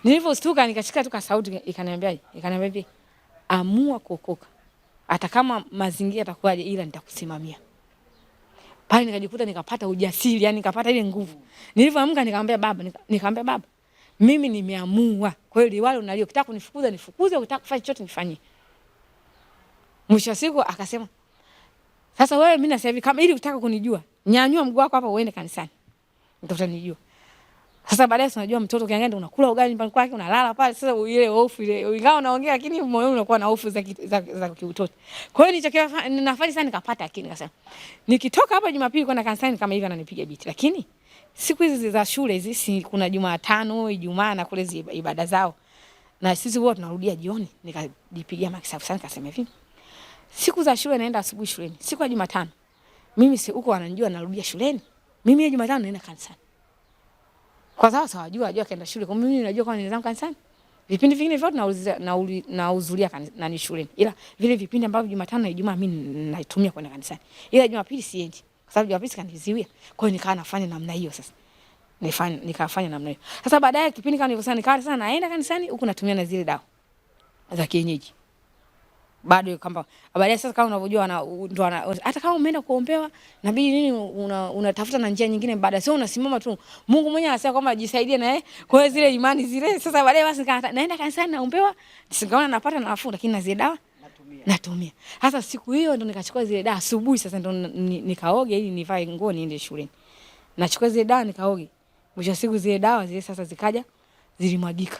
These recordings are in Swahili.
Nilivyostuka nikashika tu sauti ikaniambia hivi, amua kuokoka. Hata kama mazingira yatakuwaje, ila nitakusimamia. Pale nikajikuta nikapata ujasiri, yani nikapata ile nguvu. Nilivyoamka nikamwambia baba, mimi nimeamua. Kwa hiyo liwalo nalio, ukitaka kunifukuza nifukuze, ukitaka kufanya chochote nifanyie. Mwisho wa siku akasema, sasa wewe mimi nasema hivi, kama ili utaka kunijua, nyanyua mguu wako hapa uende kanisani. Utanijua. Sasa baadaye unajua mtoto ukiangalia ndio unakula ugali nyumbani kwake, unalala pale. Sasa ile hofu ile, ingawa unaongea lakini moyo unakuwa na hofu za kiutoto. Kwa hiyo nilichokiwa ninafanya sana nikapata akili, nikasema nikitoka hapa Jumapili kwenda kanisani kama hivi ananipiga biti. Lakini siku hizi za shule hizi, si kuna Jumatano, Ijumaa na kule ibada zao. Na sisi wote tunarudia jioni, nikajipigia makisafu sana nikasema hivi. Siku za shule naenda asubuhi shuleni. Siku ya Jumatano mimi si huko wananijua narudia shuleni. Mimi ya Jumatano naenda kanisani. Kwa sababu hawajua kaenda shule. Kwa mimi najua kwa nini kanisani. Vipindi vingine vyote nahudhuria kanisani shuleni. Ila vile vipindi ambavyo Jumatano na Ijumaa mimi naitumia kwenda kanisani. Ila Jumapili siendi. Kwa sababu Jumapili kaniziwia. Kwa hiyo nikawa nafanya namna hiyo sasa. Nikafanya namna hiyo. Sasa baadaye kipindi kama nilivyosema nikawa sana naenda kanisani huku natumia na zile dawa za kienyeji. Bado kama baadaye sasa kama unavyojua ndo hata kama umeenda kuombewa inabidi nini unatafuta na njia nyingine baada, sio unasimama tu. Mungu mwenyewe anasema kwamba jisaidie na kwa hiyo zile imani zile. Sasa baadaye basi naenda kanisani naombewa, sikaona napata nafuu, lakini na zile dawa natumia. Sasa siku hiyo ndo nikachukua zile dawa asubuhi, sasa ndo nikaoge ili nivae nguo niende shuleni. Nachukua zile dawa nikaoge. Mwisho siku zile dawa zile sasa zikaja zilimwagika.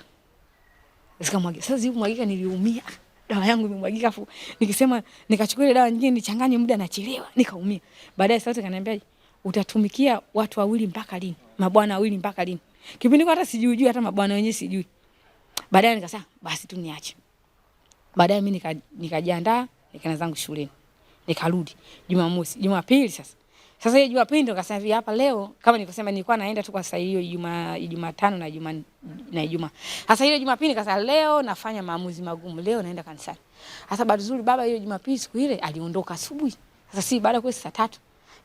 Zikamwagika. Sasa zilimwagika niliumia. Dawa yangu imemwagika afu nikisema nikachukua ile dawa nyingine nichanganye muda nachelewa nikaumia. Baadaye sauti kaniambia utatumikia watu wawili mpaka lini? Mabwana wawili mpaka lini? Kipindi hata sijui hata mabwana wenyewe sijui. Baadaye nikasema basi tu niache. Baadaye mimi nikajiandaa nikaanza zangu shuleni. Nikarudi Jumamosi, Jumapili sasa. Sasa hiyo Jumapili ndo nikasema hivi hapa leo kama nilivyosema nilikuwa naenda tu kwa saa hiyo Jumatano na Ijumaa. Sasa ile Jumapili nikasema leo nafanya maamuzi magumu, leo naenda kanisani. Sasa bahati nzuri baba hiyo Jumapili siku ile aliondoka asubuhi. Sasa si baada kwa saa 3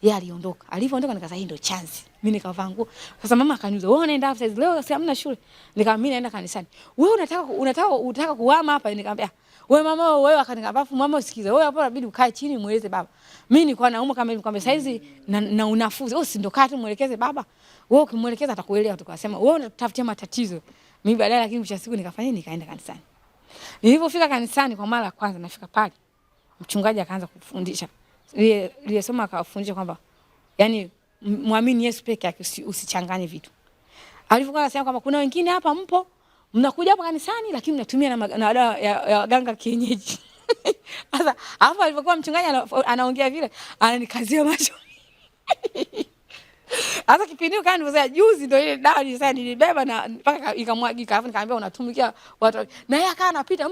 yeye aliondoka. Alivyoondoka nikasema hii ndio chance. Mimi nikavaa nguo. Sasa mama akaniuliza, "Wewe unaenda hapa sasa leo si hamna shule?" Nikamwambia mimi naenda kanisani. "Wewe unataka kuhama hapa?" Nikamwambia, "Wewe mama wewe." Akaniambia, "Mama usikize. Wewe hapo inabidi ukae chini mueleze baba." Mimi nilikuwa nauma kama nikwambia saizi na unafuzi. Wewe si ndo kaa tu muelekeze baba. Wewe ukimuelekeza atakuelewa. Tukasema wewe unatafutia matatizo. Mimi baadaye lakini mwisho siku nikafanya nikaenda kanisani. Nilipofika kanisani kwa mara ya kwanza nafika pale. Mchungaji akaanza kufundisha. Ile somo akafundisha kwamba yani muamini Yesu peke yake usichanganye vitu. Alivyokuwa anasema kwamba kuna wengine hapa mpo mnakuja hapa kanisani lakini mnatumia na dawa ya waganga kienyeji. Sasa hapo alipokuwa mchungaji anaongea vile ananikazia macho. Sasa kipindi kile nilivyozoea juzi ndio ile dawa nilibeba na mpaka ikamwagika, alafu nikamwambia unatumikia watu. Na yeye akawa anapita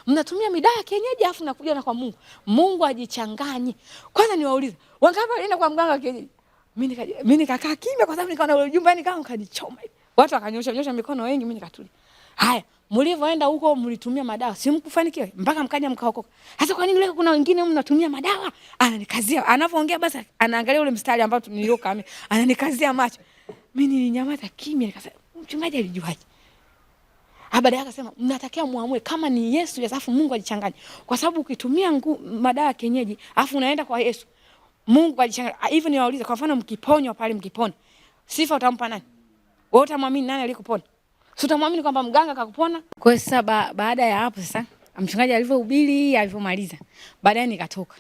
mnatumia midawa ya kienyeji alafu nakuja na kwa Mungu. Mungu ajichanganye. Kwanza niwaulize, wangapi walienda kwa mganga wa kienyeji? Mimi nikakaa kimya kwa sababu nikaona ule ujumbe yani kama kanichoma. Watu wakanyosha mikono wengi, mimi nikatulia. Haya, mlivyoenda huko mlitumia madawa, si mkufanikiwa mpaka mkaja mkaokoka. Sasa kwa nini leo kuna wengine mnatumia madawa? Ananikazia, anapoongea basi anaangalia ule mstari ambao nilioka mimi, ananikazia macho. Mimi nilinyamaza kimya nikasema, mchungaji alijuaje? Baadaye akasema, mnatakiwa muamue kama ni Yesu alafu Mungu ajichanganye. Kwa sababu ukitumia madawa ya kienyeji alafu unaenda kwa Yesu, Mungu ajichanganye. Hivyo niwaulize kwa mfano mkiponywa pale mkipona, sifa utampa nani? Wewe utamwamini nani alikupona? Si utamwamini kwamba mganga akakupona? Kwa hiyo sasa baada ya hapo sasa mchungaji alivyohubiri alivyomaliza, baadaye nikatoka.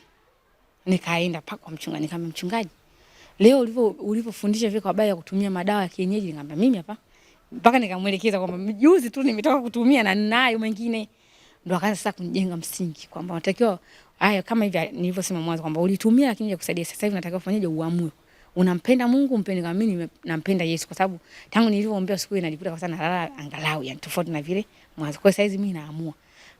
Nikaenda paka kwa mchungaji nikamwambia mchungaji, leo ulivyofundisha vile kwa habari ya kutumia madawa ya kienyeji nikamwambia mimi hapa. Mpaka nikamuelekeza kwamba juzi tu nimetoka kutumia na ninayo mengine. Ndio akaanza sasa kunijenga msingi kwamba unatakiwa haya kama hivi nilivyosema mwanzo kwamba ulitumia lakini hajakusaidia. Sasa hivi unatakiwa ufanyeje uamue. Unampenda Mungu, mpende kama mimi nampenda Yesu kwa sababu tangu nilivyoombea siku ile najikuta kwa sana nalala angalau yani tofauti na vile mwanzo. Kwa sasa hizi mimi naamua.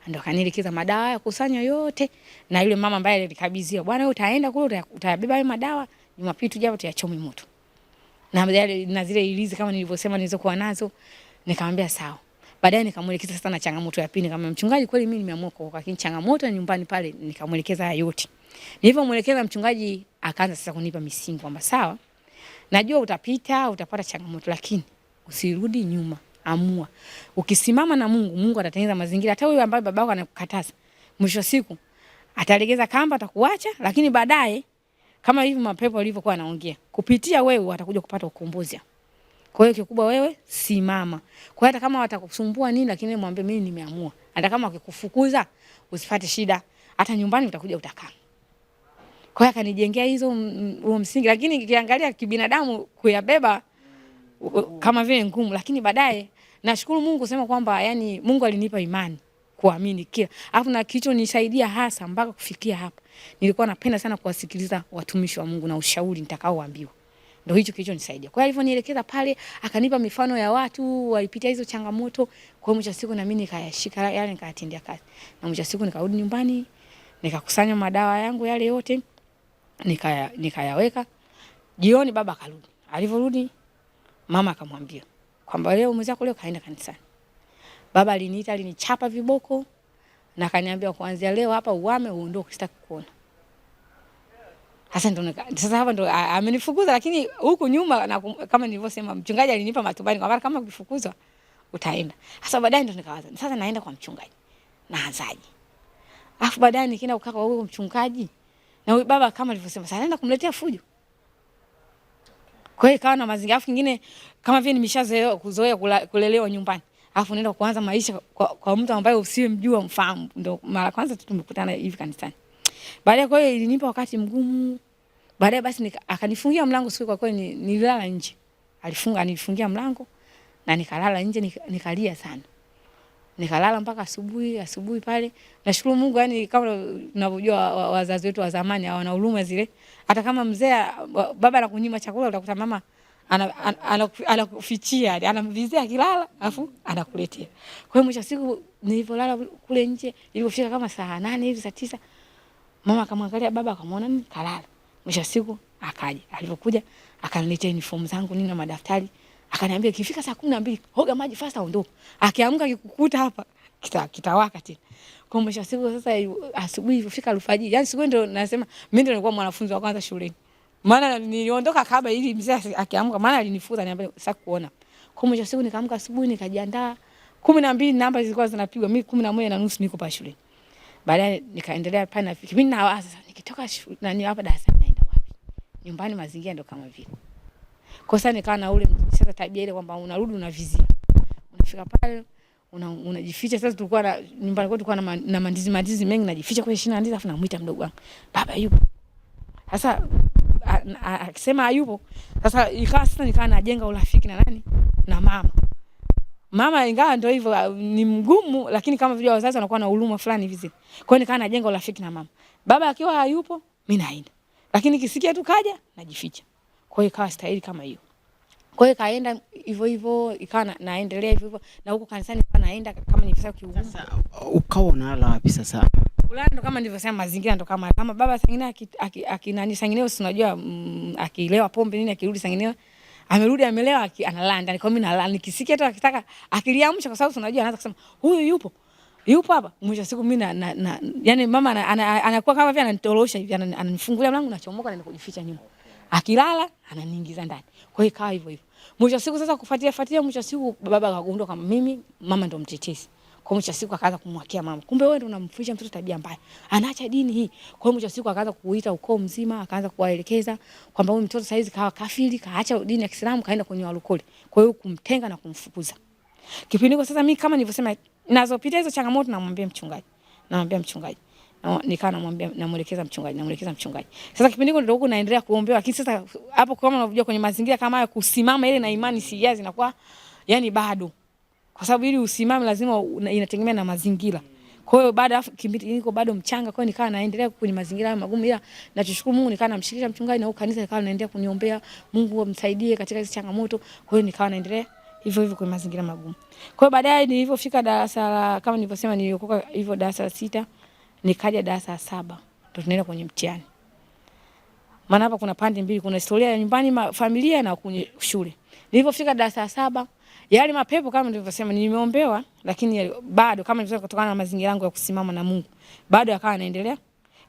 Ndio akanielekeza madawa ya kusanya yote na yule mama ambaye alikabidhiwa, bwana wewe utaenda kule utabeba hayo madawa Jumapili tujapo tuyachome moto. Na zile ilizi kama nilivyosema nilizokuwa nazo nikamwambia sawa. Baadaye nikamuelekeza sasa na changamoto ya pili kama mchungaji kweli mimi nimeamua kuokoka lakini changamoto nyumbani pale nikamuelekeza haya yote. Nilipomuelekeza mchungaji akaanza sasa kunipa misingi kwamba sawa. Najua utapita, utapata changamoto lakini usirudi nyuma. amua. Ukisimama na Mungu, Mungu atatengeneza mazingira. Hata huyo ambaye babako anakukataza, mwisho wa siku atalegeza kamba, atakuacha, lakini baadaye kama hivi mapepo alivyokuwa anaongea, kupitia wewe watakuja kupata ukombozi. Kwa hiyo kikubwa wewe simama. Kwa hata kama watakusumbua nini, lakini mwambie mimi nimeamua. Hata kama wakikufukuza usipate shida, hata nyumbani utakuja utakaa. Kwa hiyo akanijengea hizo huo msingi, lakini kiangalia kibinadamu kuyabeba kama vile ngumu, lakini baadaye nashukuru Mungu sema kwamba yani Mungu alinipa imani kuamini kila. Alafu na kicho nisaidia hasa mpaka kufikia hapa. Nilikuwa napenda sana kuwasikiliza watumishi wa Mungu na ushauri nitakaoambiwa. Ndio hicho kilicho nisaidia. Kwa hiyo alivyonielekeza pale akanipa mifano ya watu walipitia hizo changamoto, kwa mwisho siku na mimi nikayashika yale nikayatendea kazi. Na mwisho siku nikarudi nyumbani, nikakusanya madawa yangu yale yote, nikayaweka. Jioni baba akarudi. Alivyorudi mama akamwambia kwamba leo mwenzako leo kaenda kanisani. Baba aliniita, alinichapa viboko na akaniambia kuanzia leo hapa uame uondoke, sitaki kuona. Sasa hapa ndo amenifukuza, lakini huku nyuma na kama nilivyosema mchungaji alinipa matumaini kwamba kama ukifukuzwa utaenda. Sasa baadaye ndo nikawaza sasa naenda kwa mchungaji. Naanzaje? Alafu baadaye nikienda kukaa kwa huyo mchungaji na huyo baba kama alivyosema sasa naenda kumletea fujo. Kwa hiyo kawa na mazingira afu kingine kama vile nimeshazoea kulelewa nyumbani. Alafu naenda kuanza maisha kwa mtu ambaye usiyemjua mfahamu. Ndio mara kwanza tumekutana hivi kanisani. Baadaye kwa hiyo ilinipa wakati mgumu. Baadaye basi akanifungia mlango siku kwa kweli nililala nje. Anifungia mlango na nikalala nje nikalia sana. Nikalala mpaka asubuhi pale. Nashukuru Mungu yani kama unavyojua wazazi wetu wa zamani hawana huruma zile. Hata kama mzee baba anakunyima chakula utakuta mama anakufichia, anamvizia akilala afu anakuletea. Kwa hiyo mwisho siku nilipolala kule nje, ilipofika kama saa 8 hivi saa 9, mama akamwangalia baba akamwona nini kalala. Mwisho siku akaja. Alipokuja akaniletea uniform zangu nini na madaftari. Akaniambia ikifika saa 12 hoga maji fasta ondoka. Akiamka kikukuta hapa kitawaka tena. Kwa mwisho siku sasa asubuhi ilipofika alfajiri. Yaani siku ndio nasema mimi ndio nilikuwa mwanafunzi wa kwanza shuleni. Maana niliondoka kabla ili mzee akiamka maana alinifuta niambia sasa kuona. Kwa mwisho siku nikaamka asubuhi nikajiandaa 12 namba zilikuwa zinapigwa mimi 11:30 niko pa shule. Baadaye nikaendelea pale na mimi nawaza sasa nikitoka nani hapa darasa naenda wapi? Nyumbani mazingira ndio kama vile. Kwa sasa nikawa na ule sasa tabia ile kwamba unarudi unavizia. Unafika pale unajificha. Sasa tulikuwa nyumbani kwetu tulikuwa na mandizi mengi najificha kwa shina ndizi afu namuita mdogo wangu. Baba yupo. Sasa akisema hayupo. Sasa ikawa sasa nikawa najenga urafiki na nani? Na mama. Mama ingawa ndio hivyo ni mgumu lakini kama vile wazazi wanakuwa na huruma fulani hivi. Kwa hiyo nikawa najenga urafiki na mama. Baba akiwa hayupo mimi naenda. Lakini kisikia tu kaja najificha. Kwa hiyo ikawa stahili kama hiyo. Kwa hiyo kaenda hivyo ikawa naendelea hivyo na huko kanisani naenda kama nilivyosema kiugumu. Sasa ukawa unalala wapi sasa? Kulala ndo kama nilivyosema mazingira ndo kama baba sangine akinani sangine unajua akilewa pombe nini akirudi sangine amerudi amelewa analala ndani. Kwa mimi nalala nikisikia tu akitaka akiliamsha kwa sababu unajua anaanza kusema huyu yupo hapa. Mwisho siku mimi yani mama anakuwa kama vile ananitorosha hivi ananifungulia mlango nachomoka naenda kujificha nyuma. Akilala ananiingiza ndani. Kwa hiyo ikawa hivyo. Mwisho siku sasa kufuatia mwisho siku baba akagundua kama mimi mama ndo mtetezi. Kwa mwisho siku akaanza kumwakia mama. Kumbe wewe ndo unamfundisha mtoto tabia mbaya. Anaacha dini hii. Kwa mwisho siku akaanza kuuita ukoo mzima, akaanza kuwaelekeza kwamba huyu mtoto saizi kawa kafiri, kaacha dini ya Kiislamu kaenda kwenye walokole. Kwa hiyo kumtenga na kumfukuza. Kipindi kwa sasa mimi kama nilivyosema nazopitia hizo changamoto namwambia mchungaji. Nikaa namuelekeza mchungaji. Sasa kipindi hiko ndio huko naendelea kuombewa. Lakini sasa hapo kama unavyojua kwenye mazingira kama haya kusimama ile na imani sijazi inakuwa yani bado. Kwa sababu ili usimame lazima inategemea na mazingira. Kwa hiyo baada ya kipindi niko bado mchanga kwa hiyo nikaa naendelea kwenye mazingira magumu ila nachoshukuru Mungu nikaa namshirikisha mchungaji na huko kanisa nikaa naendelea kuniombea Mungu amsaidie katika hizo changamoto. Kwa hiyo nikaa naendelea hivyo kwenye mazingira magumu. Kwa hiyo baadaye nilipofika darasa kama nilivyosema niliokoka hivyo darasa la 6 nikaja darasa la 7 ndio tunaenda kwenye mtihani. Maana hapa kuna pande mbili, kuna historia ya nyumbani familia na kwenye shule. Nilipofika darasa la 7 yale mapepo kama nilivyosema nimeombewa lakini bado kama nilivyosema kutokana na mazingira yangu ya kusimama na Mungu bado yakawa yanaendelea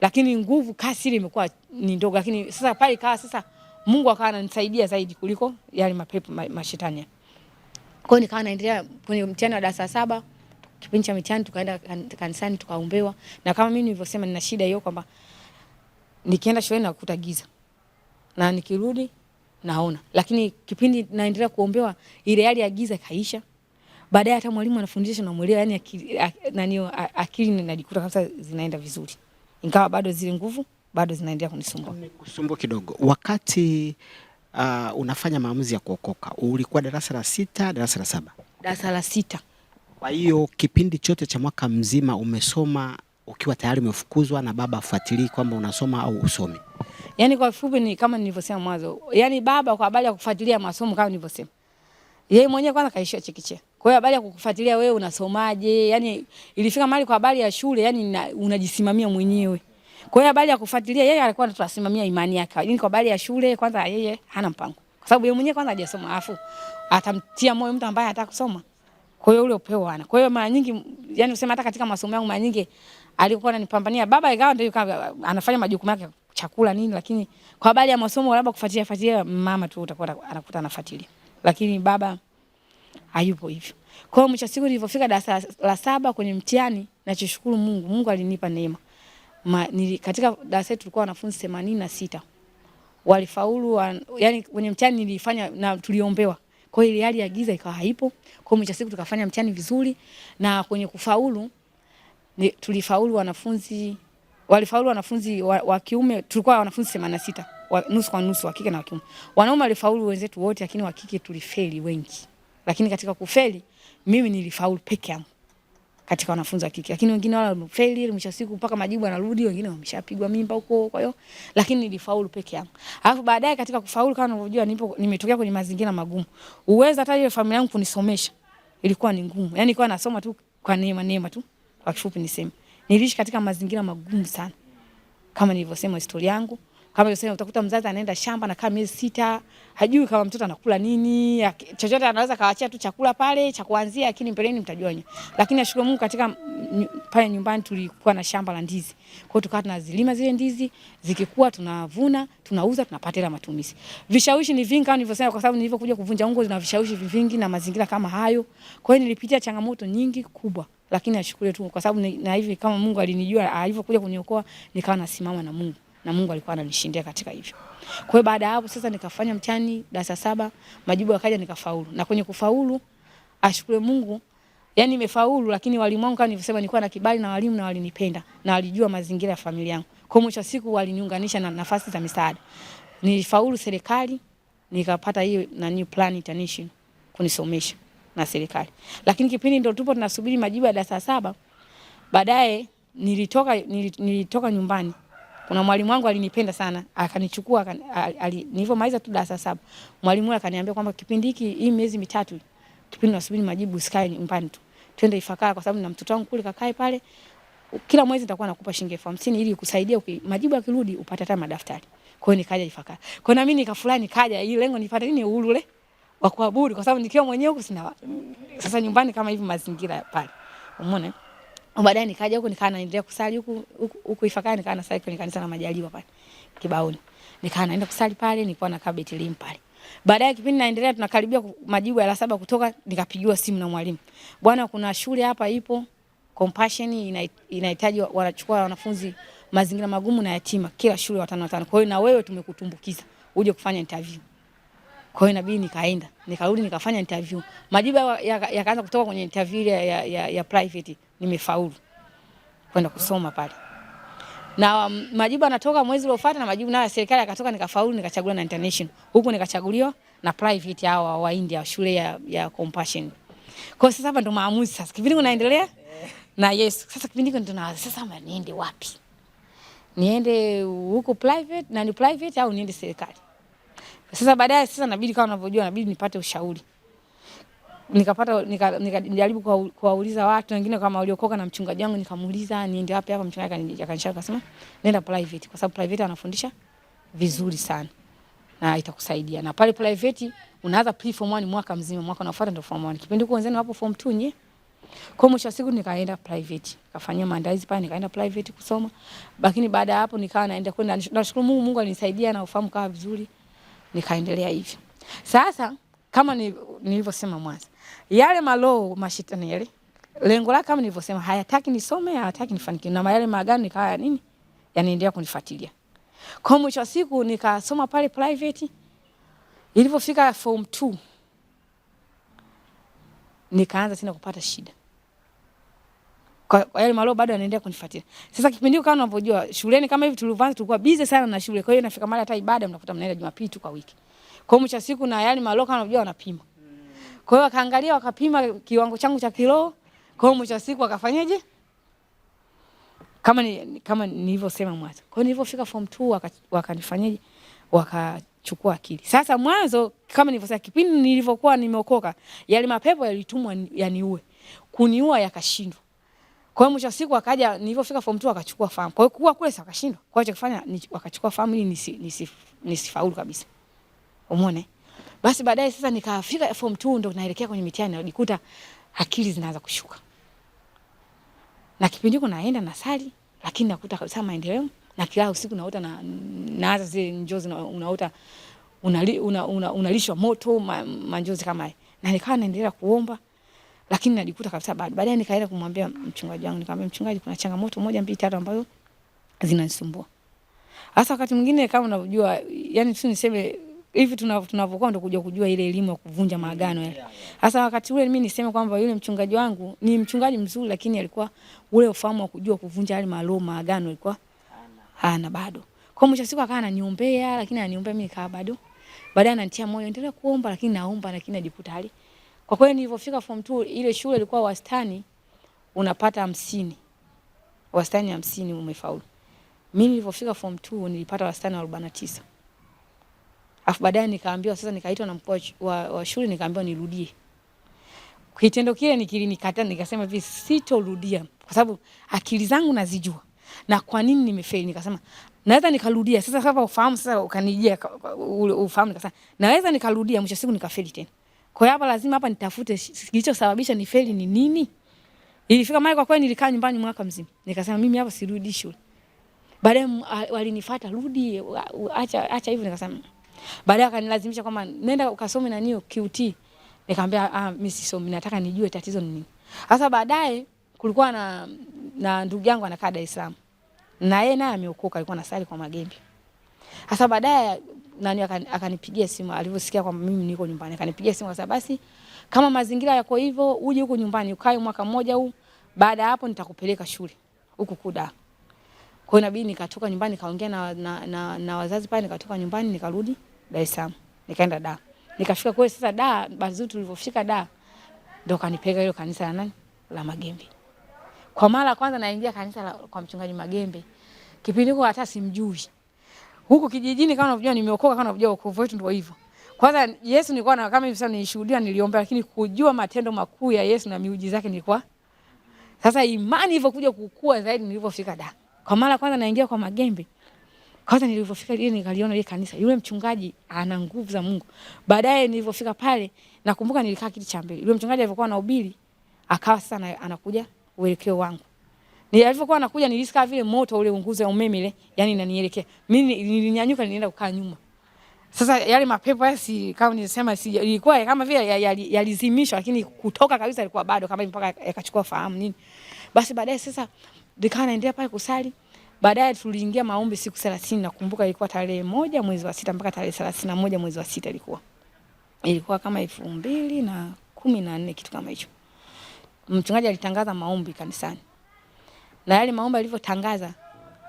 lakini nguvu kasi ile imekuwa ni ndogo lakini sasa pale ikawa sasa Mungu akawa ananisaidia zaidi kuliko yale mapepo mashetani. Kwa hiyo nikawa naendelea kwenye mtihani wa darasa 7, kipindi cha mitihani tukaenda kanisani tukaombewa, na kama mimi nilivyosema nina shida hiyo kwamba nikienda shule nakuta giza na nikirudi naona, lakini kipindi naendelea kuombewa ile hali ya giza kaisha. Baadaye hata mwalimu anafundisha na muelewa, yani akili ninajikuta kabisa zinaenda vizuri, ingawa bado zile nguvu bado zinaendelea kunisumbua. Kusumbua kidogo. Wakati unafanya maamuzi ya kuokoka, ulikuwa darasa la 6, darasa la 7? Darasa la 6. Kwa hiyo kipindi chote cha mwaka mzima umesoma ukiwa tayari umefukuzwa na baba afuatilii kwamba unasoma au usomi? Yani kwa kifupi ni kama nilivyosema mwanzo. Yani baba kwa habari ya kufuatilia masomo kama nilivyosema, yeye mwenyewe kwanza kaishia chekechea. Kwa hiyo habari ya kukufuatilia wewe unasomaje, yani ilifika mahali kwa habari ya shule yani unajisimamia mwenyewe. Kwa hiyo habari ya kufuatilia yeye alikuwa anatusimamia imani yake. Lakini kwa habari ya shule kwanza yeye hana mpango. Kwa sababu yeye mwenyewe kwanza hajasoma, afu atamtia moyo mtu ambaye hataka kusoma. Kwa hiyo ule upeo ana. Kwa hiyo mara nyingi yani usema hata katika masomo yangu mara nyingi alikuwa ananipambania baba, ingawa ndio anafanya majukumu yake chakula nini, lakini kwa habari ya masomo labda kufuatilia mama tu utakuwa anakuta anafuatilia. Lakini baba hayupo hivyo. Kwa hiyo mwisho siku nilipofika darasa la 7 kwenye mtihani, nachoshukuru Mungu alinipa neema. Katika darasa letu tulikuwa wanafunzi 86. Walifaulu yani kwenye mtihani nilifanya na tuliombewa. Kwa hiyo ile hali ya giza ikawa haipo. Kwa hiyo mwisho siku tukafanya mtihani vizuri, na kwenye kufaulu tulifaulu walifaulu wanafunzi wa kiume, tulikuwa wanafunzi 86, nusu kwa nusu, wa kike na wa kiume. Wanaume walifaulu wenzetu wote, lakini wa kike tulifeli wengi. Lakini katika kufeli mimi nilifaulu peke yangu katika wanafunzi wa kike, lakini wengine wale wamefeli mwisho siku mpaka majibu yanarudi, wengine wameshapigwa mimba huko. Kwa hiyo lakini nilifaulu peke yangu. Alafu baadaye katika kufaulu kama unavyojua nimetokea kwenye mazingira magumu. Uweza hata ile familia yangu kunisomesha ilikuwa ni ngumu. Yaani nilikuwa nasoma tu kwa neema tu. Kwa kifupi niseme, niliishi katika mazingira magumu sana. Kama nilivyosema historia yangu, kama nilivyosema utakuta mzazi anaenda shamba na kama miezi 6, hajui kama mtoto anakula nini, chochote anaweza kawaachia tu chakula pale cha kuanzia, lakini mbeleni mtajuanya. Lakini nashukuru Mungu katika pale nyumbani tulikuwa na shamba la ndizi. Kwa hiyo tukawa tunazilima zile ndizi, zikikua tunavuna, tunauza, tunapata hela matumizi. Vishawishi ni vingi kama nilivyosema, kwa sababu nilivyokuja kuvunja ungo na vishawishi vingi na mazingira kama hayo. Kwa hiyo nilipitia changamoto nyingi kubwa, lakini nashukuru tu kwa sababu na hivi kama Mungu alinijua alivyokuja kuniokoa, nikawa nasimama na Mungu, na Mungu alikuwa ananishindia katika hivyo. Kwa hiyo baada ya hapo sasa nikafanya mtihani darasa 7, majibu yakaja nikafaulu. Na kwenye kufaulu ashukuru Mungu, yani nimefaulu, lakini walimu wangu kama nilivyosema nilikuwa na kibali na walimu na walinipenda na walijua mazingira ya familia yangu. Kwa mwisho wa siku waliniunganisha na nafasi za misaada. Nilifaulu serikali, nikapata hiyo na New Plan International kunisomesha na serikali. Lakini kipindi ndio tupo tunasubiri majibu ya darasa 7, baadaye nilitoka nyumbani. Kuna mwalimu wangu alinipenda sana, akanichukua nilipomaliza tu darasa 7. Mwalimu wake akaniambia kwamba kipindi hiki hii miezi 3 kipindi nasubiri majibu usikae nyumbani tu. Twende Ifakara kwa sababu na mtoto wangu kule kakae pale. Kila mwezi nitakuwa nakupa shilingi 50,000 ili kusaidia majibu yakirudi upate hata madaftari. Kwa hiyo nikaja Ifakara. Kwa na mimi nikafurahi nikaja ili lengo nipate nini uhuru ule wa kuabudu kwa sababu nikiwa mwenyewe huko sina. Sasa nyumbani kama hivi mazingira pale. Umeona? Baadaye nikaja huko nikaa naendelea kusali huko Ifakara, nikaa nasali kwenye kanisa la Majaliwa pale Kibaoni. Nikaa naenda kusali pale, nilikuwa nakaa Bethlehem pale. Baadaye kipindi naendelea tunakaribia majibu ya la 7 kutoka, nikapigiwa simu na mwalimu. Bwana, kuna shule hapa ipo Compassion inahitaji wanachukua wanafunzi mazingira magumu na yatima, kila shule watano. Kwa hiyo na wewe tumekutumbukiza uje kufanya interview. Kwa hiyo inabidi nikaenda. Nikarudi nikafanya interview. Majibu yakaanza kutoka kwenye interview ya private, nimefaulu kwenda kusoma pale. Na majibu yanatoka mwezi uliofuata na majibu nayo serikali yakatoka, nikafaulu, nikachaguliwa na international. Huko nikachaguliwa na private hao wa India, shule ya Compassion. Kwa sasa hapa ndo maamuzi sasa. Kipindi kunaendelea na Yesu. Sasa kipindi ndo tunaanza sasa niende wapi? Niende huko private na ni private au niende serikali? Sasa baadaye sasa inabidi kama unavyojua inabidi nipate ushauri. Nikajaribu kuwauliza watu wengine kama waliokoka na mchungaji wangu, nikamuuliza niende wapi hapa, mchungaji akanishauri akasema nenda private kwa sababu private anafundisha vizuri sana na itakusaidia. Na pale private unaanza pre-form 1 mwaka mzima, mwaka unaofuata ndio form 1. Kipindi huko wenzenu hapo form 2 nye. Kwa mwisho wa siku nikaenda private. Kafanyia maandalizi pale nikaenda private kusoma. Lakini baada ya hapo nikawa naenda kwenda, nashukuru Mungu alinisaidia na ufahamu kawa vizuri. Nikaendelea hivi. Sasa kama nilivyosema mwanzo, yale malo mashitani yale lengo lake kama nilivyosema hayataki nisome, hayataki nifanikiwe, na yale maagano nikawa nini yanaendelea kunifuatilia. Kwa mwisho wa siku nikasoma pale private. Ilipofika form 2 nikaanza tena kupata shida. Kwa yale malo bado yanaendelea kunifuatilia. Sasa kipindi kama unavyojua shuleni kama hivi tulivyoanza tulikuwa busy sana na shule. Kwa hiyo inafika mara hata ibada mnakuta mnaenda Jumapili tu kwa wiki. Kwa mwisho wa siku na yale malo kama unajua wanapima. Kwa hiyo wakaangalia wakapima kiwango changu cha kiroho. Kwa hiyo mwisho wa siku wakafanyaje? Kama nilivyosema mwanzo. Kwa hiyo nilipofika form 2 wakanifanyaje? Wakachukua akili. Sasa mwanzo kama nilivyosema kipindi nilivyokuwa nimeokoka, yale mapepo yalitumwa yaniue. Kuniua yakashindwa. Kwa hiyo mwisho wa siku akaja nilipofika form 2 wakachukua fahamu. Kwa hiyo kuwa kule wakashindwa. Kwa hiyo chakufanya wakachukua fahamu ili nisifaulu kabisa. Umeona? Basi baadaye sasa nikafika form 2 ndo naelekea kwenye mitihani najikuta akili zinaanza kushuka. Na kipindi huko naenda nasali lakini nakuta kabisa maendeleo na kila usiku naota naanza zile njozi unaota unalishwa moto manjozi kama haya. Na nikawa naendelea kuomba lakini najikuta kabisa baadaye nikaenda kumwambia mchungaji wangu nikamwambia mchungaji kuna changamoto 1 2 3 ambazo zinanisumbua. Hasa wakati mwingine kama unajua yani tu niseme hivi tunavyokuwa ndo kuja kujua ile elimu ya kuvunja maagano yale. Hasa wakati ule mimi niseme kwamba yule mchungaji wangu ni mchungaji mzuri lakini alikuwa ule ufahamu wa kujua kuvunja yale maagano alikuwa hana bado. Kwa mwisho siku akawa ananiombea lakini ananiombea mimi kaa bado. Baadaye ananitia moyo endelea kuomba lakini naomba lakini najikuta hali. Kwa kweli nilipofika form 2 ile shule ilikuwa wastani unapata 50. Wastani 50 umefaulu. Mimi nilipofika form 2 nilipata wastani wa 49. Afu baadaye nikaambiwa sasa nikaitwa na mkuu wa shule nikaambiwa nirudie. Kitendo kile nikilinikataa nikasema hivi sitorudia kwa sababu akili zangu nazijua. Na kwa nini nimefeli nikasema naweza nikarudia. Sasa hapa ufahamu sasa ukanijia ufahamu nikasema naweza nikarudia mwisho siku nikafeli tena. Kwa hiyo hapa lazima hapa nitafute kilichosababisha nifeli ni nini? Ilifika mahali kwa kweli nilikaa nyumbani mwaka mzima. Nikasema mimi hapa sirudi shule. Baadaye walinifuata rudi acha hivyo nikasema. Baadaye akanilazimisha kwamba nenda ukasome na niyo QT. Nikamwambia mimi sisomi nataka nijue tatizo ni nini. Sasa baadaye kulikuwa na ndugu yangu anakaa Dar es Salaam. Na yeye naye ameokoka alikuwa anasali kwa Magembe. Sasa baadaye nani akanipigia simu alivyosikia kwamba mimi niko nyumbani. Akanipigia simu akasema basi kama mazingira yako hivyo uje huko nyumbani ukae mwaka mmoja huu baada ya hapo nitakupeleka shule huko kuda. Kwa hiyo inabidi nikatoka nyumbani nikaongea na wazazi pale nikatoka nyumbani nikarudi Dar es Salaam. Nikaenda Dar. Nikafika kule sasa Dar bazu tulipofika Dar ndo kanipeleka ile kanisa la nani? La Magembe. Kwa mara kwanza naingia kanisa kwa mchungaji Magembe. Kipindi huko hata simjui. Huko kijijini kama unajua nimeokoka kama unajua wokovu wetu ndio hivyo. Kwanza Yesu nilikuwa na kama hivi sasa nilishuhudia niliomba lakini kujua matendo makuu ya Yesu na miujiza yake nilikuwa. Sasa imani hivyo kuja kukua zaidi nilipofika Dar. Kwa mara kwanza naingia kwa Magembe. Kwanza nilipofika ile nikaliona ile kanisa. Yule mchungaji ana nguvu za Mungu. Baadaye nilipofika pale nakumbuka nilikaa kiti cha mbele. Yule mchungaji alivyokuwa anahubiri akawa sasa anakuja uelekeo wangu. Nilipokuwa anakuja nilisikia vile moto ule unguza umeme ile yani inanielekea. Mimi nilinyanyuka nilienda kukaa nyuma. Sasa yale mapepo yasi kama nilisema si ilikuwa kama vile yalizimishwa lakini kutoka kabisa ilikuwa bado kama mpaka yakachukua fahamu nini. Basi baadaye sasa nikawa naendelea pale kusali. Baadaye tuliingia maombi siku 30 nakumbuka ilikuwa tarehe 1 mwezi wa 6 mpaka tarehe 31 mwezi wa 6 ilikuwa. Ilikuwa kama 2014 kitu kama hicho. Mchungaji alitangaza maombi kanisani. Na yale maombi alivyotangaza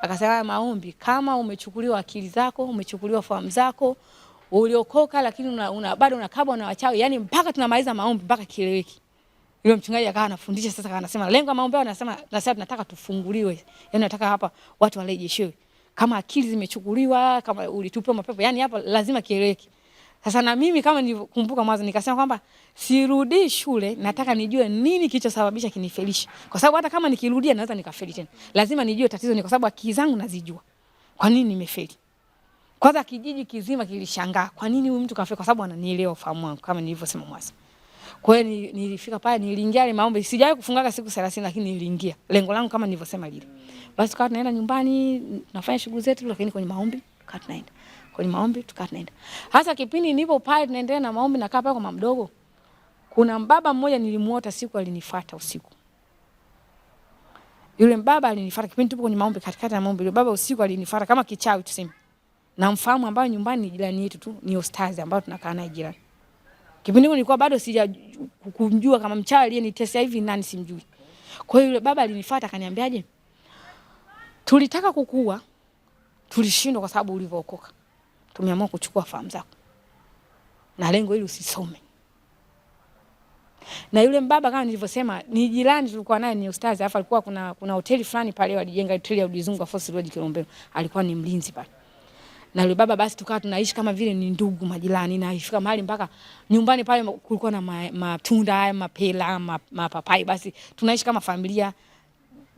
akasema maombi kama umechukuliwa akili zako, umechukuliwa fahamu zako, uliokoka lakini bado unakabwa na wachawi, yani mpaka tunamaliza maombi mpaka kieleweki. Yule mchungaji akawa anafundisha sasa akawa anasema lengo la maombi anasema tunataka tufunguliwe. Yani nataka hapa watu warejeshewe. Kama akili zimechukuliwa, kama ulitupiwa mapepo, yani hapa lazima kieleweke. Sasa na mimi kama nilikumbuka mwanzo nikasema kwamba sirudi shule, nataka nijue nini kilichosababisha kinifelisha. Kwa sababu hata kama nikirudia naweza nikafeli tena. Lazima nijue tatizo ni kwa sababu akili zangu nazijua. Kwa nini nimefeli? Kwanza kijiji kizima kilishangaa. Kwa nini huyu mtu kafeli? Kwa sababu ananielewa ufahamu wangu kama nilivyosema mwanzo. Kwa hiyo nilifika pale niliingia ile maombi. Sijawahi kufunga siku 30 lakini niliingia. Lengo langu kama nilivyosema lile. Basi tukawa tunaenda nyumbani, tunafanya shughuli zetu lakini kwenye maombi tukawa tunaenda. Kwenye maombi tukawa tunaenda. Hasa kipindi nipo pale tunaendelea na maombi nakaa pale kwa mama mdogo. Kuna mbaba mmoja nilimuota siku alinifuata usiku. Yule mbaba alinifuata kipindi tupo kwenye maombi, katikati ya maombi. Yule baba usiku alinifuata kama kichawi tuseme. Na mfahamu ambaye nyumbani ni jirani yetu tu, ni Ostazi ambao tunakaa naye jirani. Kipindi nilikuwa bado sija kumjua kama mchawi aliyenitesa hivi nani simjui. Kwa hiyo yule baba alinifuata akaniambiaje? Tulitaka kukua, tulishindwa kwa sababu ulivookoka. Tumeamua kuchukua fahamu zako. Na lengo ili usisome. Na yule mbaba kama nilivyosema ni jirani tulikuwa naye ni Ostazi, alafu alikuwa kuna hoteli fulani pale walijenga hoteli ya Udizungu Force Road Kilombero. Alikuwa ni mlinzi pale. Na yule baba basi tukawa tunaishi kama vile ni ndugu majirani, na ifika mahali mpaka nyumbani pale kulikuwa na matunda haya mapela, mapapai, basi tunaishi kama familia.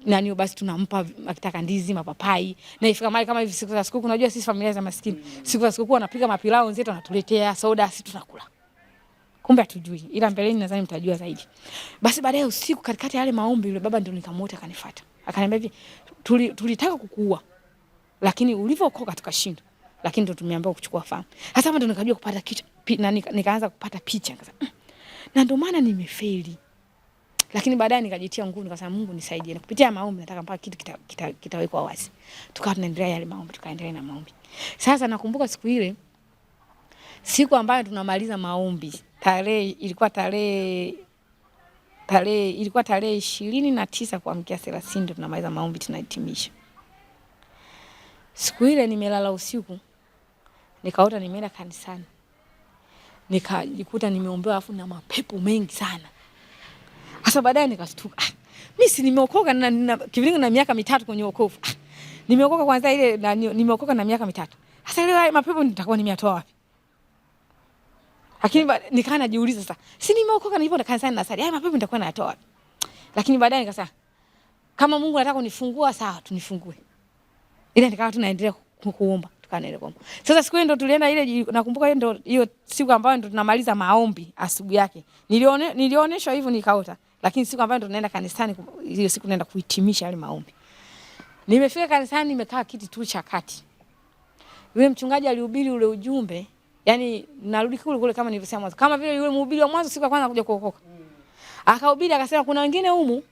Nani basi tunampa akitaka ndizi, mapapai. Na ifika mahali kama hivi siku za sikukuu, unajua sisi familia za maskini, siku za sikukuu wanapika mapilao wenzetu wanatuletea soda, sisi tunakula. Kumbe hatujui, ila mbeleni nadhani mtajua zaidi. Basi baadaye usiku katikati ya yale maombi yule baba ndio nikamuota akanifuata. Akaniambia hivi, tulitaka kukuua, lakini ulivyokoka tukashindwa. Lakini ndio tumeambiwa kuchukua fahamu. Sasa hapo ndio nikajua kupata kitu na nikaanza kupata picha nikasema na ndio maana nimefeli. Lakini baadaye nikajitia nguvu nikasema Mungu nisaidie. Na kupitia maombi nataka mpaka kitu kitawekwa wazi. Tukawa tunaendelea yale maombi, tukaendelea na maombi. Sasa nakumbuka siku ile, siku ambayo tunamaliza maombi, ilikuwa tarehe 29 kuamkia 30 ndio tunamaliza maombi tunahitimisha. Siku ile nimelala usiku, nikaota nimeenda kanisani. Nikajikuta nimeombewa afu na mapepo mengi sana. Sasa baadaye nikastuka. Mimi si nimeokoka na kivile na miaka 3 kwenye wokovu. Nimeokoka kwanza ile na nimeokoka na miaka 3. Sasa ile mapepo nitakuwa nimeyatoa wapi? Lakini nikaa najiuliza sasa, si nimeokoka nilipoenda kanisani na sali, haya mapepo nitakuwa nayatoa wapi? Lakini baadaye nikasema kama Mungu anataka kunifungua sawa, tunifungue. Ile nikawa tunaendelea kuomba, tukaendelea kuomba. Sasa siku hiyo ndo tulienda ile, nakumbuka hiyo siku ambayo ndo tunamaliza maombi asubuhi yake. Nilioneshwa hivyo nikaota, lakini siku ambayo ndo tunaenda kanisani hiyo siku naenda kuhitimisha yale maombi. Nimefika kanisani nimekaa kiti tu cha kati. Yule mchungaji alihubiri ule ujumbe, yani narudi kule kama nilivyosema mwanzo. Kama vile yule mhubiri wa mwanzo siku ya kwanza kuja kuokoka. Akahubiri akasema kuna wengine humu.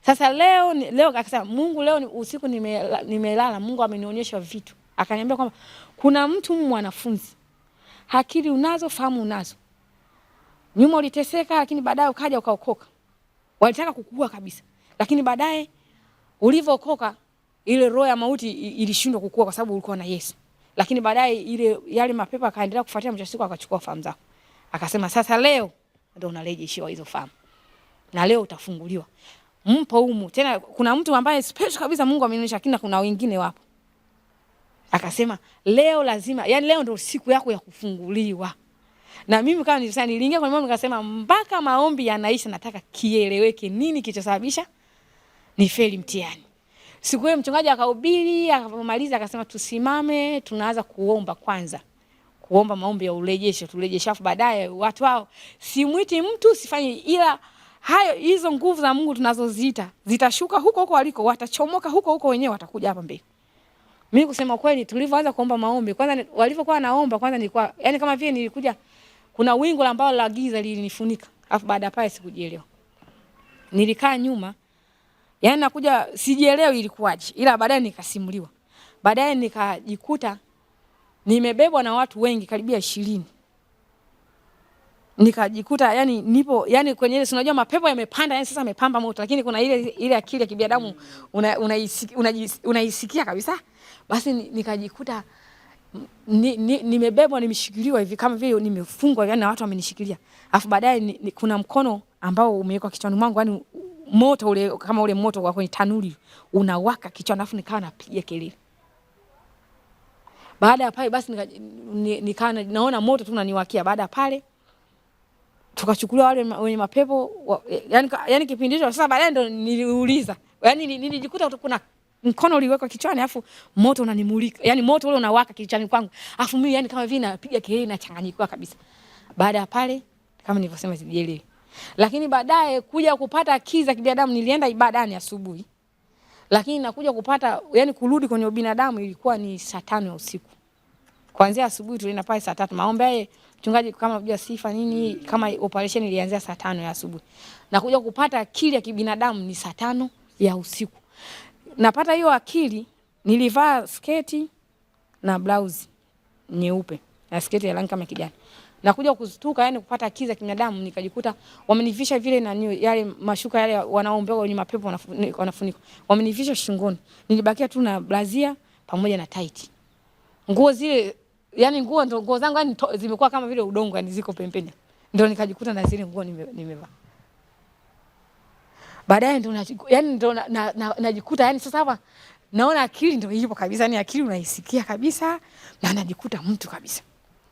Sasa leo akasema Mungu leo usiku nimelala, Mungu amenionyesha vitu. Akaniambia kwamba kuna mtu mwanafunzi. Akili unazo, fahamu unazo. Nyuma uliteseka lakini baadaye ukaja ukaokoka. Walitaka kukua kabisa. Lakini baadaye ulivyokoka ile roho ya mauti ilishindwa kukua kwa sababu ulikuwa na Yesu. Lakini baadaye yale mapepo akaendelea kufuatia mchasiku akachukua fahamu zako. Akasema sasa leo ndio unarejeshiwa hizo fahamu. Na leo utafunguliwa. Mpo humu. Tena kuna mtu ambaye special kabisa Mungu amenionyesha, lakini kuna wengine wapo. Akasema leo lazima, yani leo ndio siku yako ya kufunguliwa. Na mimi kama nilisema niliingia kwenye maombi nikasema mpaka maombi yanaisha nataka kieleweke nini kilichosababisha nifeli mtihani. Siku hiyo mchungaji akahubiri, akamaliza akasema tusimame, tunaanza kuomba kwanza. Kuomba maombi ya urejesho, turejeshe afu baadaye watu wao simwiti mtu sifanye, ila hizo nguvu za Mungu tunazoziita zitashuka huko waliko, watachomoka huko wenyewe watakuja hapa mbele. Mimi kusema kweli tulivyoanza kuomba maombi, kwanza walivyokuwa naomba kwanza nilikuwa yani kama vile nilikuja kuna wingu ambalo la giza lilinifunika. Afu baada pale sikujielewa. Nilikaa nyuma. Yani nakuja sijielewi ilikuwaje, ila baadaye nikasimuliwa. Baadaye nikajikuta nimebebwa na watu wengi karibia 20. Nikajikuta yani nipo yani kwenye ile unajua mapepo yamepanda yani sasa yamepamba moto, lakini kuna ile akili ya kibinadamu unaisikia kabisa. Basi nikajikuta nimebebwa nimeshikiliwa hivi kama vile nimefungwa yani na watu wamenishikilia. Alafu baadaye kuna mkono ambao umewekwa kichwani mwangu yani moto ule kama ule moto wa kwenye tanuri unawaka kichwani, alafu nikawa napiga kelele. Baada ya pale basi nikawa naona moto tu unaniwakia. Baada ya pale tukachukuliwa wale wenye mapepo yani kipindi hicho. Sasa baadaye ndo niliuliza yani nilijikuta kuna mkono uliwekwa kichwani alafu moto unanimulika yani moto ule unawaka kichwani kwangu, alafu mimi yani kama vile napiga kelele na changanyikiwa kabisa. Baada ya pale kama nilivyosema sijielewi, lakini baadaye kuja kupata kiza kibinadamu nilienda ibadani asubuhi, lakini nakuja kupata yani kurudi kwenye binadamu ilikuwa ni saa 5 ya usiku. Kuanzia asubuhi tulienda pale saa 3 maombi Mchungaji kama unajua sifa nini, kama operation ilianzia saa 5 ya asubuhi. Na kuja kupata akili ya kibinadamu ni saa 5 ya usiku. Napata hiyo akili, nilivaa sketi na blouse nyeupe na sketi ya rangi kama kijani. Na kuja kustuka yani kupata akili za kibinadamu nikajikuta wamenivisha vile na yale mashuka yale wanaoombewa wenye mapepo wanafunika. Wamenivisha shingoni. Nilibakia tu na blazia pamoja na tight. Nguo zile yani nguo zangu yani zimekuwa kama vile udongo yani ziko pembeni. Ndio nikajikuta na zile nguo nimevaa. Baadaye ndio yani ndio najikuta yani sasa hapa naona akili ndio ipo kabisa, yani akili unaisikia kabisa na najikuta mtu kabisa.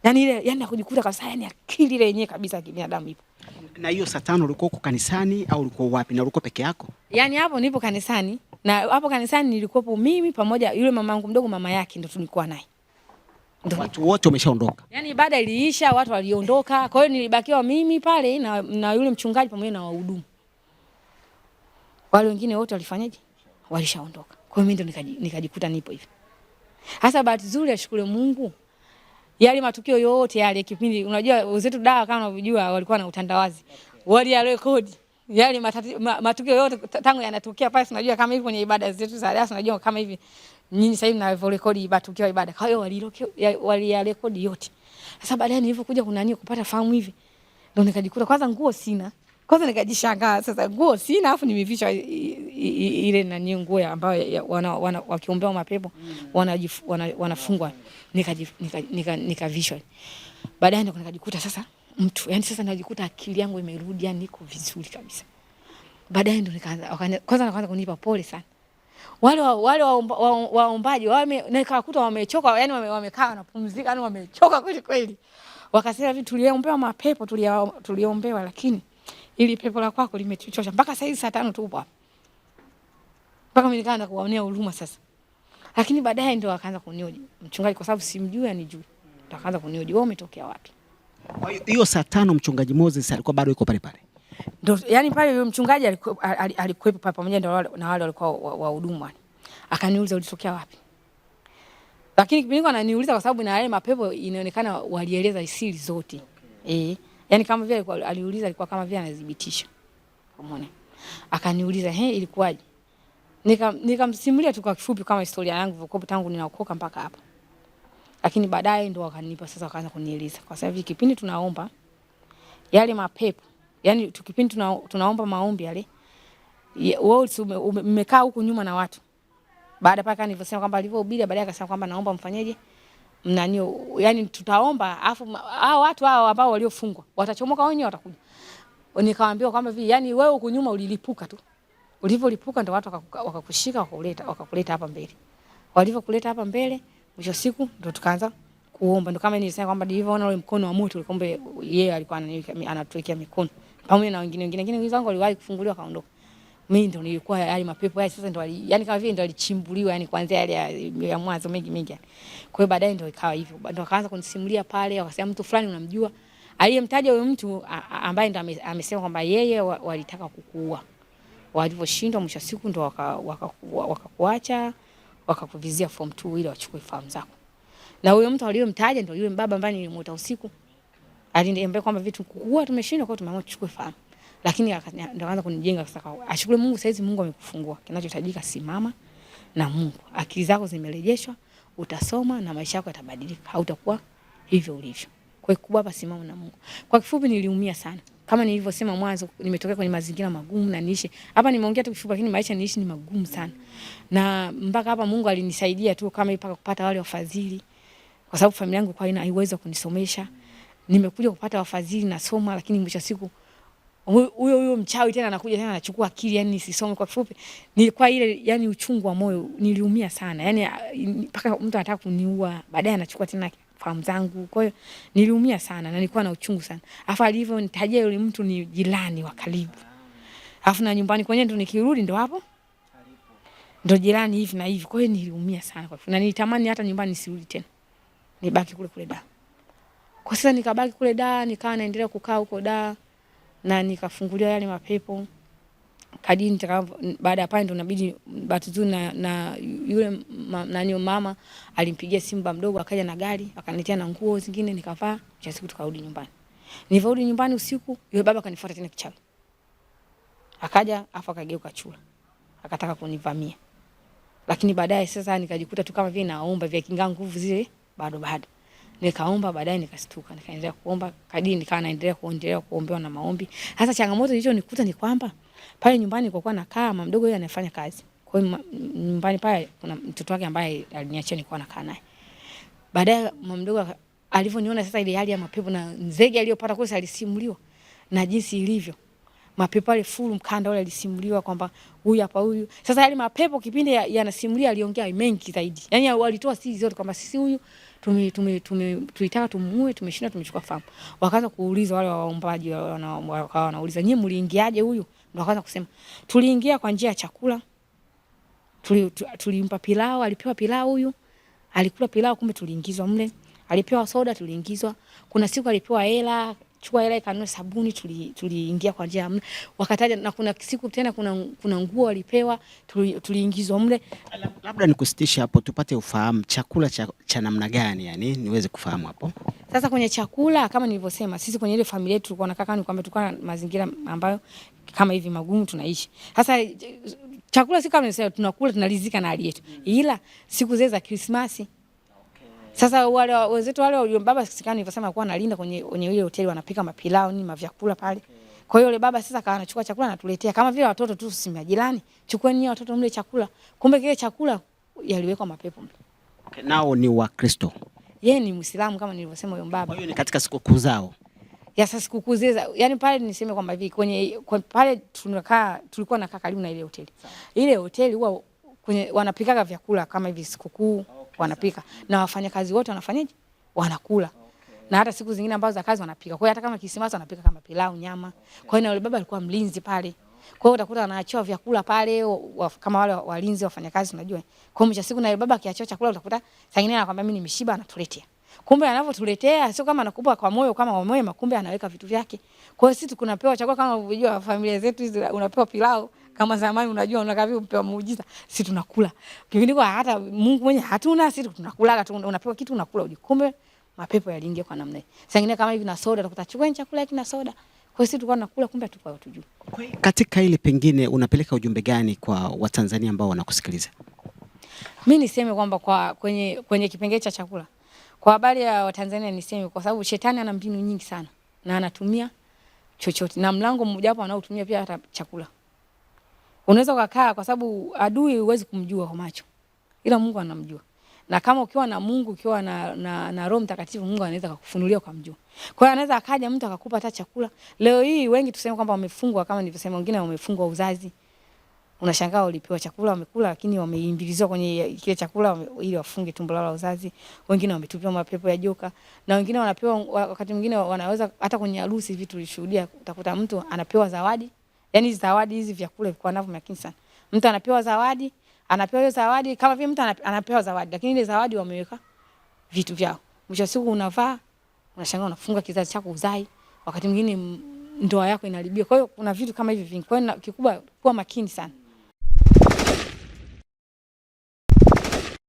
Yani ile yani nakujikuta kabisa yani akili ile yenyewe kabisa kibinadamu ipo. Na hiyo saa 5 ulikuwa uko kanisani au ulikuwa wapi na ulikuwa peke yako? Yani hapo nipo kanisani na hapo kanisani nilikuwepo mimi pamoja yule mamangu mdogo mama yake ndio tulikuwa naye. Ndio watu wote wameshaondoka. Yani ibada iliisha, watu waliondoka. Kwa hiyo nilibakiwa mimi pale na yule mchungaji pamoja na wahudumu. Wale wengine wote walifanyaje? Walishaondoka. Kwa hiyo mimi ndo nikajikuta nipo hivi. Hasa bahati nzuri ashukuru Mungu. Yale matukio yote yale kipindi unajua wenzetu dawa kama unavyojua walikuwa na utandawazi. Wali ya rekodi. Yale matukio yote tangu yanatokea pale unajua kama hivi kwenye ibada zetu za darasa unajua kama hivi nyinyi sasa hivi na rekodi matukio ya ibada. Kwa hiyo wali ya rekodi yote. Sasa baadaye nilipokuja kuna nini kupata fahamu hivi. Ndio nikajikuta kwanza nguo sina. Kwanza nikajishangaa sasa nguo sina afu nimevishwa ile nani nguo ambayo wakiombewa mapepo wanafungwa nikavishwa. Baadaye ndo nikajikuta sasa mtu yani sasa najikuta akili yangu imerudi yani niko vizuri kabisa. Baadaye ndo nikaanza kunipa pole sana. Wale waombaji nikakuta wamechoka yani wamekaa wanapumzika yani wamechoka kweli kweli. Wakasema hivi tuliombewa mapepo tuliombewa lakini ili pepo la kwako limetuchosha mpaka saa hizi saa 5 tupo hapa. Mpaka mimi nikaanza kuwaonea huruma sasa. Lakini baadaye ndio akaanza kunioji mchungaji kwa sababu simjui anijui. Ndio akaanza kunioji wewe umetokea wapi? Kwa hiyo saa 5 mchungaji Moses alikuwa bado yuko pale pale. Ndio yani pale yule mchungaji alikuwepo pale pamoja na wale walikuwa wahudumu. Akaniuliza ulitokea wapi? Lakini kipindi ananiuliza kwa sababu na yale mapepo inaonekana walieleza siri zote. Yani kama vile aliuliza alikuwa kama vile anadhibitisha. Umeona? Akaniuliza, ilikuwaje?" Nikamsimulia tu kwa kifupi kama historia yangu ilivyokuwa tangu ninaokoka mpaka hapa. Lakini baadaye ndo wakanipa sasa wakaanza kunieleza. Kwa sababu kipindi tunaomba yale mapepo, yani tukipindi tunaomba maombi yale, wewe umekaa huku nyuma na watu. Baada paka nilivyosema kwamba alivyohubiri baadaye akasema kwamba naomba mfanyeje? Yani tutaomba afu hao watu hao ambao waliofungwa watachomoka wenyewe watakuja. Nikawaambia kwamba hivi yani wewe huko nyuma ulilipuka tu. Ulivyolipuka ndio watu wakakushika wakakuleta hapa mbele. Walivyokuleta hapa mbele mwisho siku ndio tukaanza kuomba. Ndio kama nilisema kwamba nilivyoona ule mkono wa moto ulikombe yeye alikuwa anatuwekea mikono. Pamoja na wengine wenzangu waliwahi kufunguliwa kaondoka. Mimi ndio nilikuwa yale mapepo yale sasa ndio yani kama vile ndio alichimbuliwa yani kuanzia yale ya mwanzo mengi. Kwa hiyo baadaye ndio ikawa hivyo. Ndio akaanza kunisimulia pale wakasema mtu fulani unamjua. Aliyemtaja huyo mtu ambaye ndio amesema kwamba yeye walitaka kukuua. Walivyoshindwa mwisho siku ndio wakakuacha wakakuvizia form 2 ili wachukue fahamu zako. Na huyo mtu aliyemtaja ndio yule mbaba ambaye nilimuota usiku. Aliniambia kwamba vitu kukuua tumeshindwa kwa tumeamua tuchukue fahamu. Lakini ndio akaanza kunijenga sasa kwa ashukuru Mungu saizi Mungu amekufungua. Kinachohitajika simama na Mungu. Akili zako zimerejeshwa, utasoma na maisha yako yatabadilika. Hautakuwa hivyo ulivyo. Kwa hiyo hapa simama na Mungu. Kwa kifupi niliumia sana. Kama nilivyosema mwanzo nimetokea kwenye mazingira magumu na niishi. Hapa nimeongea tu kifupi lakini maisha niishi ni magumu sana. Na mpaka hapa Mungu alinisaidia tu kama mpaka kupata wale wafadhili. Kwa sababu familia yangu kwa haiwezi kunisomesha. Nimekuja kupata wafadhili nasoma lakini mwisho siku huyo mchawi tena anakuja tena anachukua akili yani nisisome. Kwa kifupi nilikuwa ile yani uchungu wa moyo niliumia sana yani mpaka mtu anataka kuniua baadaye anachukua tena fahamu zangu. Kwa hiyo niliumia sana na nilikuwa na uchungu sana. Afa alivyo nitajia yule mtu ni jirani wa karibu. Afu na nyumbani kwenyewe ndo nikirudi ndo hapo ndo jirani hivi na hivi. Kwa hiyo niliumia sana kwa na nilitamani hata nyumbani nisirudi tena. Nibaki kule Dar. Kwa sasa nikabaki kule Dar, nikawa naendelea kukaa huko Dar na nikafunguliwa yale mapepo. kadiri nitakavyo, baada ya pale ndo inabidi batizu na yule nani mama alimpigia simu baba mdogo, akaja na gari akaniletea na nguo zingine nikavaa, cha siku tukarudi nyumbani. Nilivyorudi nyumbani usiku, yule baba akanifuata tena kichawi. Akaja afa akageuka chura. Akataka kunivamia. Lakini baadaye sasa nikajikuta tu kama vile naomba vya kinga nguvu zile bado. Nikaomba, baadaye nikastuka, nikaendelea kuomba, kadiri nikawa naendelea kuombewa na maombi. Sasa changamoto iliyonikuta ni kwamba pale nyumbani kwa kuwa nakaa, mama mdogo yeye anafanya kazi. Kwa hiyo nyumbani pale kuna mtoto wake ambaye aliniachia nilikuwa nakaa naye. Baadaye mama mdogo alivyoniona sasa ile hali ya mapepo na nzege aliyopata kosa alisimuliwa na jinsi ilivyo. Mapepo yale full mkanda ule alisimuliwa kwamba huyu hapa huyu. Sasa yale mapepo kipindi yanasimulia aliongea mengi zaidi. Yaani walitoa siri zote kwamba sisi huyu tulitaka tumuue, tumeshinda, tumechukua fahamu. Wakaanza kuuliza wale waombaji, wakawa wanauliza nyinyi mliingiaje huyu? Ndio wakaanza kusema tuliingia kwa njia ya chakula. Tulimpa pilau, alipewa pilau huyu. Alikula pilau, kumbe tuliingizwa mle. Alipewa soda, tuliingizwa. Kuna siku alipewa hela, chukua hela ikanunue sabuni, tuliingia kwa njia mle. Wakataja na kuna siku tena kuna nguo alipewa, tuliingizwa mle. Labda nikusitisha hapo tupate ufahamu chakula cha namna gani, yani niweze kufahamu hapo. Sasa kwenye chakula kama nilivyosema, sisi kwenye ile familia yetu tulikuwa nakaa, ni kwamba tulikuwa na mazingira ambayo kama hivi magumu tunaishi. Sasa chakula si kama nilisema tunakula tunalizika na hali yetu. Ila siku zile za Krismasi sasa wale wenzetu wale baba sikani nilivyosema kwa analinda kwenye ile hoteli wanapika mapilao ni mavyakula pale. Kwa hiyo yule baba sasa akawa anachukua chakula anatuletea kama vile watoto tu si majirani. Chukueni watoto mle chakula. Kumbe kile chakula yaliwekwa mapepo mle. Okay, nao ni Wakristo. Yeye ni Muislamu kama nilivyosema huyo baba. Kwa hiyo ni katika sikukuu zao. Ya sasa sikukuu zile, yani pale niseme kwamba hivi pale tulikuwa nakaa karibu na ile hoteli. Ile hoteli huwa kwenye wanapikaga vyakula kama hivi sikukuu wanapika na wafanyakazi wote wanafanyaje? Wanakula. Na hata siku zingine ambazo za kazi wanapika. Kwa hiyo hata kama Krismasi wanapika kama pilau, nyama. Kwa hiyo na yule baba alikuwa mlinzi pale. Kwa hiyo utakuta anaachiwa vyakula pale kama wale walinzi wafanyakazi unajua. Kwa hiyo siku na yule baba akiachiwa chakula utakuta saa nyingine anakuambia mimi nimeshiba anatuletea. Kumbe anavyotuletea sio kama anakupa kwa moyo kama mwema, kumbe anaweka vitu vyake. Kwa hiyo sisi tunapewa chakula kama unajua familia zetu hizi unapewa pilau kama zamani unajua unakavyo upewa muujiza, sisi tunakula. Kipindi kwa hata Mungu mwenye hatuna sisi tunakula tu, unapewa kitu unakula uji. Kumbe mapepo yaliingia kwa namna hiyo. Saa nyingine kama hivi na soda utakuta chukua chakula hiki na soda. Kwa hiyo sisi tulikuwa tunakula kumbe hatukuwa tujui. Katika ile pengine unapeleka ujumbe gani kwa Watanzania ambao wanakusikiliza? Mimi niseme kwamba kwenye kipengele cha chakula. Kwa habari ya Watanzania niseme kwa sababu shetani ana mbinu nyingi sana na anatumia chochote. Na mlango mmoja hapo anaotumia pia hata chakula. Unaweza kukaa kwa sababu adui huwezi kumjua kwa macho. Ila Mungu anamjua. Na kama ukiwa na Mungu, ukiwa na Roho Mtakatifu, Mungu anaweza kukufunulia kwa mjua. Kwa hiyo anaweza akaja mtu akakupa hata chakula. Leo hii wengi tuseme kwamba wamefungwa kama nilivyosema, wengine wamefungwa uzazi. Unashangaa ulipewa chakula wamekula lakini wameimbilizwa kwenye kile chakula ili wafunge tumbo lao la uzazi. Wengine wametupiwa mapepo ya joka na wengine wanapewa wakati mwingine wanaweza hata kwenye harusi vitu tulishuhudia utakuta mtu anapewa zawadi. Yaani zawadi hizi vyakula vilikuwa navyo makini sana. Mtu anapewa zawadi, anapewa hiyo zawadi kama vile mtu anapewa zawadi lakini ile zawadi wameweka vitu vyao. Mwisho siku unavaa, unashangaa unafunga kizazi chako uzai, wakati mwingine ndoa yako inaharibika. Kwa hiyo kuna vitu kama hivi vingi. Kwa hiyo kikubwa kuwa makini sana.